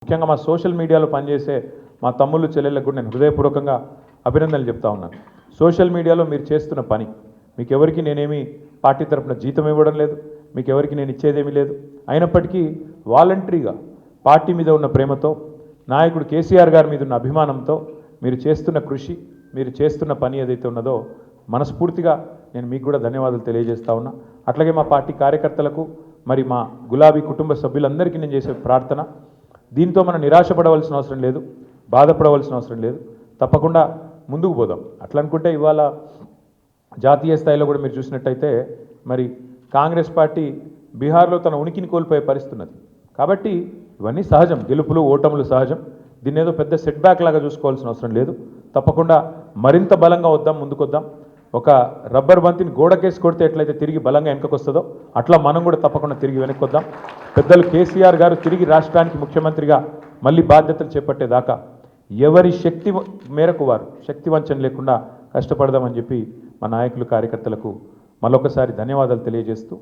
ముఖ్యంగా మా సోషల్ మీడియాలో పనిచేసే మా తమ్ముళ్ళు చెల్లెళ్ళకు కూడా నేను హృదయపూర్వకంగా అభినందనలు చెప్తా ఉన్నాను. సోషల్ మీడియాలో మీరు చేస్తున్న పని మీకు ఎవరికి నేనేమి పార్టీ తరపున జీతం ఇవ్వడం లేదు, మీకు ఎవరికి నేను ఇచ్చేదేమీ లేదు. అయినప్పటికీ వాలంటరీగా పార్టీ మీద ఉన్న ప్రేమతో, నాయకుడు కేసీఆర్ గారి మీద ఉన్న అభిమానంతో మీరు చేస్తున్న కృషి, మీరు చేస్తున్న పని ఏదైతే ఉన్నదో మనస్ఫూర్తిగా నేను మీకు కూడా ధన్యవాదాలు తెలియజేస్తా ఉన్నా. అట్లాగే మా పార్టీ కార్యకర్తలకు, మరి మా గులాబీ కుటుంబ సభ్యులందరికీ నేను చేసే ప్రార్థన, దీంతో మనం నిరాశపడవలసిన అవసరం లేదు, బాధపడవలసిన అవసరం లేదు. తప్పకుండా ముందుకు పోదాం. అట్లా అనుకుంటే ఇవాళ జాతీయ స్థాయిలో కూడా మీరు చూసినట్టయితే మరి కాంగ్రెస్ పార్టీ బీహార్లో తన ఉనికిని కోల్పోయే పరిస్థితి ఉన్నది. కాబట్టి ఇవన్నీ సహజం, గెలుపులు ఓటములు సహజం. దీన్ని ఏదో పెద్ద సెట్ బ్యాక్ లాగా చూసుకోవాల్సిన అవసరం లేదు. తప్పకుండా మరింత బలంగా వద్దాం, ముందుకొద్దాం. ఒక రబ్బర్ బంతిని గోడకేసి కొడితే ఎట్లయితే తిరిగి బలంగా వెనకకు వస్తుందో అట్లా మనం కూడా తప్పకుండా తిరిగి వెనక్కి వద్దాం. పెద్దలు కేసీఆర్ గారు తిరిగి రాష్ట్రానికి ముఖ్యమంత్రిగా మళ్ళీ బాధ్యతలు చేపట్టేదాకా ఎవరి శక్తి మేరకు వారు శక్తి వంచన లేకుండా కష్టపడదామని చెప్పి మా నాయకులు కార్యకర్తలకు మరొకసారి ధన్యవాదాలు తెలియజేస్తూ